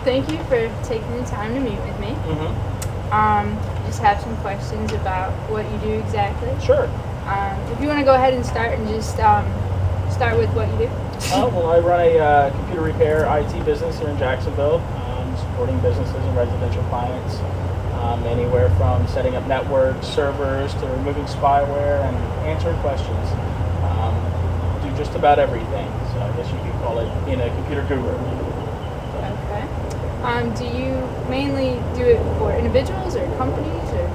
Thank you for taking the time to meet with me. Just have some questions about what you do exactly. Sure. If you want to go ahead and start and just start with what you do. Well, I run a computer repair IT business here in Jacksonville, supporting businesses and residential clients, anywhere from setting up networks, servers, to removing spyware and answering questions. Do just about everything. So I guess you could call it being a computer guru. Okay. Do you mainly do it for individuals or companies or?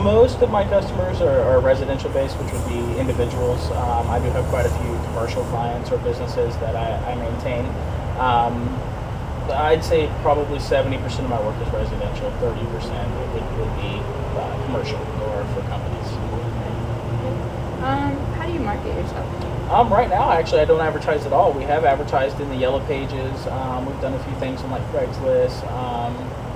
Most of my customers are residential based, which would be individuals. I do have quite a few commercial clients or businesses that I maintain. I'd say probably 70% of my work is residential, 30% would be commercial or for companies. How do you market yourself? Right now, actually, I don't advertise at all. We have advertised in the Yellow Pages. We've done a few things on like Craigslist.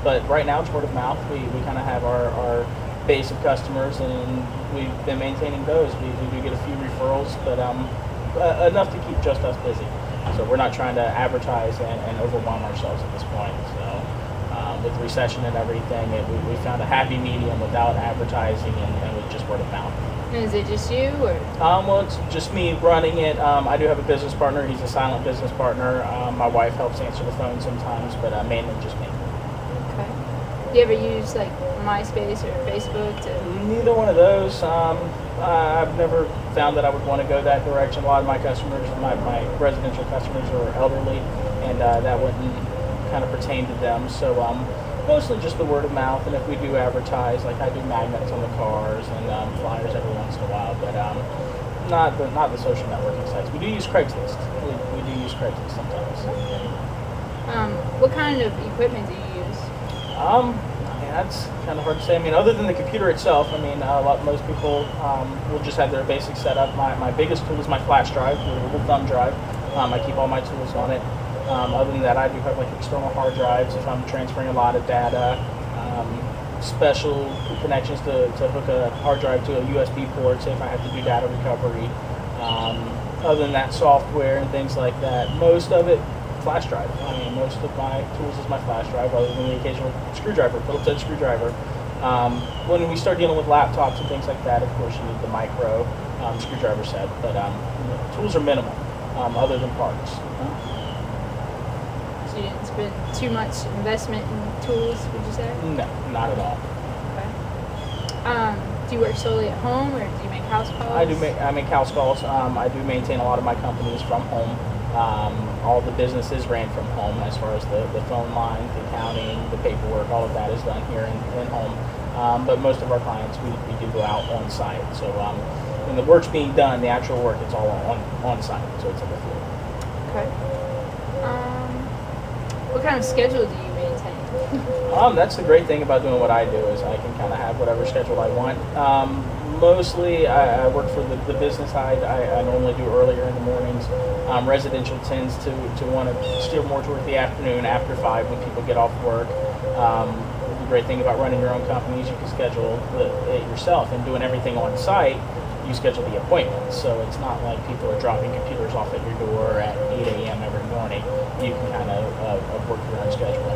But right now, it's word of mouth. We kind of have our base of customers, and we've been maintaining those. We do get a few referrals, but enough to keep just us busy. So we're not trying to advertise and overwhelm ourselves at this point. So with the recession and everything, we found a happy medium without advertising and with just word of mouth. Is it just you or? Well, it's just me running it. I do have a business partner. He's a silent business partner. My wife helps answer the phone sometimes, but mainly just me. Okay. Do you ever use like MySpace or Facebook to? Neither one of those. I've never found that I would want to go that direction. A lot of my customers, my residential customers, are elderly, and that wouldn't kind of pertain to them. So mostly just the word of mouth, and if we do advertise, like I do magnets on the cars and flyers every once in a while, but not the social networking sites. We do use Craigslist. We do use Craigslist sometimes. What kind of equipment do you use? That's kind of hard to say. I mean, other than the computer itself, I mean, most people will just have their basic setup. My biggest tool is my flash drive, the little thumb drive. I keep all my tools on it. Other than that, I do have like external hard drives if I'm transferring a lot of data. Special connections to hook a hard drive to a USB port, say if I have to do data recovery. Other than that, software and things like that. Most of it, flash drive. I mean, most of my tools is my flash drive, other than the occasional screwdriver, Phillips head screwdriver. When we start dealing with laptops and things like that, of course, you need the micro screwdriver set. But tools are minimal, other than parts. So you didn't spend too much investment in tools, would you say? No, not at all. Okay. Do you work solely at home, or do you make house calls? I make house calls. I do maintain a lot of my companies from home. All the businesses ran from home as far as the phone line, the accounting, the paperwork, all of that is done here in home. But most of our clients, we do go out on site. So when the work's being done, the actual work, it's all on site. So it's in the field. Okay. What kind of schedule do you maintain? That's the great thing about doing what I do is I can kind of have whatever schedule I want. Mostly, I work for the business side. I normally do earlier in the mornings. Residential tends to want to steer more toward the afternoon, after 5 when people get off work. The great thing about running your own company is you can schedule it yourself, and doing everything on site, you schedule the appointments. So it's not like people are dropping computers off at your door at 8 a.m. every morning. You can kind of work your own schedule.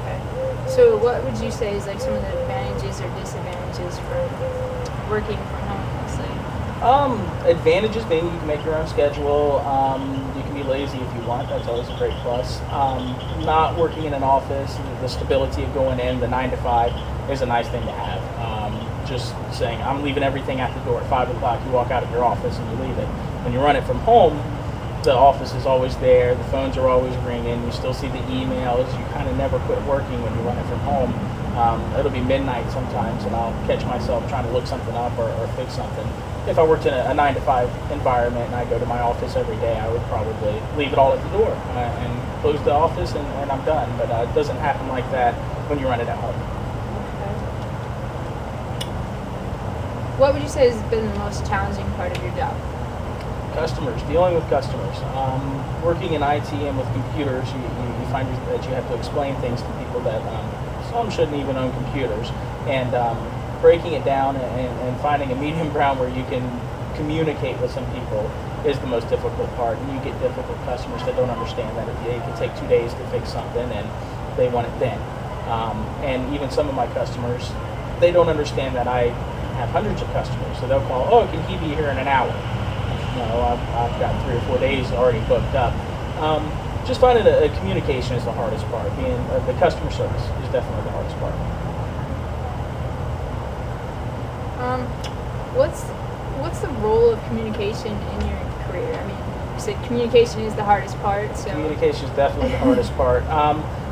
Okay. So what would you say is like some of the advantages or disadvantages for working from home, mostly? Advantages being you can make your own schedule. You can be lazy if you want. That's always a great plus. Not working in an office, the stability of going in, the 9 to 5 is a nice thing to have. Just saying, I'm leaving everything at the door at 5 o'clock. You walk out of your office and you leave it. When you run it from home, the office is always there. The phones are always ringing. You still see the emails. You kind of never quit working when you run it from home. It'll be midnight sometimes, and I'll catch myself trying to look something up or fix something. If I worked in a 9 to 5 environment and I go to my office every day, I would probably leave it all at the door and close the office and I'm done. But it doesn't happen like that when you run it at home. What would you say has been the most challenging part of your job? Customers, dealing with customers. Working in IT and with computers, you find that you have to explain things to people that some shouldn't even own computers. And breaking it down and finding a medium ground where you can communicate with some people is the most difficult part. And you get difficult customers that don't understand that it can take 2 days to fix something, and they want it then. And even some of my customers, they don't understand that I have hundreds of customers, so they'll call, oh, can he be here in an hour? No, I've got 3 or 4 days already booked up. Just finding a communication is the hardest part. Being the customer service is definitely the hardest part. What's the role of communication in your career? I mean, you said communication is the hardest part. So Communication is definitely the hardest part.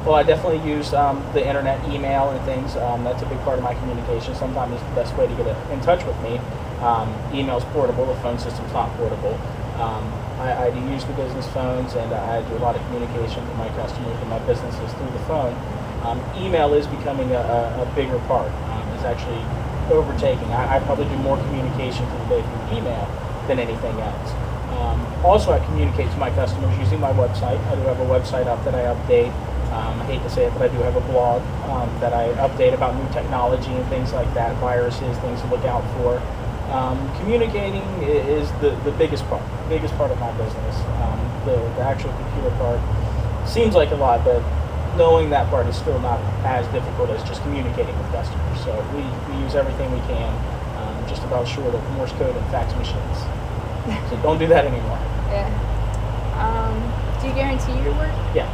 Well, I definitely use the internet, email, and things. That's a big part of my communication. Sometimes it's the best way to get in touch with me. Email's portable. The phone system's not portable. I do use the business phones, and I do a lot of communication with my customers and my businesses through the phone. Email is becoming a bigger part. It's actually overtaking. I probably do more communication today through email than anything else. Also, I communicate to my customers using my website. I do have a website up that I update. I hate to say it, but I do have a blog that I update about new technology and things like that, viruses, things to look out for. Communicating is the biggest part of my business. The actual computer part seems like a lot, but knowing that part is still not as difficult as just communicating with customers. So we use everything we can, just about short of Morse code and fax machines. So don't do that anymore. Yeah. Do you guarantee your work? Yeah.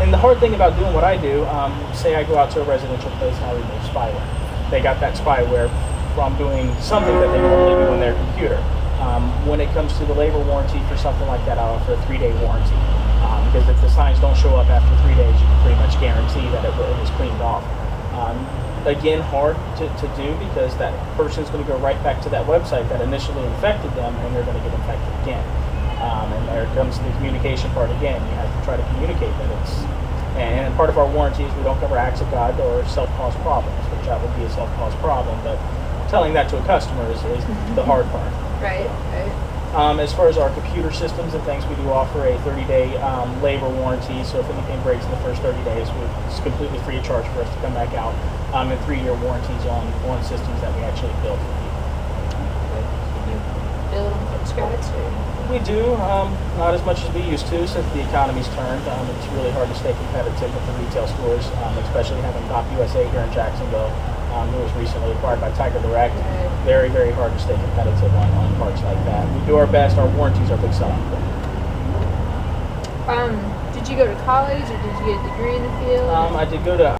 And the hard thing about doing what I do, say I go out to a residential place and I remove spyware. They got that spyware from doing something that they normally do on their computer. When it comes to the labor warranty for something like that, I offer a 3-day warranty. Because if the signs don't show up after 3 days, you can pretty much guarantee that it was cleaned off. Again, hard to do because that person's going to go right back to that website that initially infected them, and they're going to get infected again. And there comes the communication part again. You have to try to communicate that and part of our warranties, we don't cover acts of God or self-caused problems, which that would be a self-caused problem, but telling that to a customer is the hard part. Right. As far as our computer systems and things, we do offer a 30-day labor warranty, so if anything breaks in the first 30 days, it's completely free of charge for us to come back out, and 3-year warranties on systems that we actually build for people. Build them from scratch? We do, not as much as we used to since the economy's turned. It's really hard to stay competitive with the retail stores, especially having Top USA here in Jacksonville, who was recently acquired by Tiger Direct. Very, very hard to stay competitive on parts like that. We do our best. Our warranties are a big selling point. Did you go to college or did you get a degree in the field? I did go to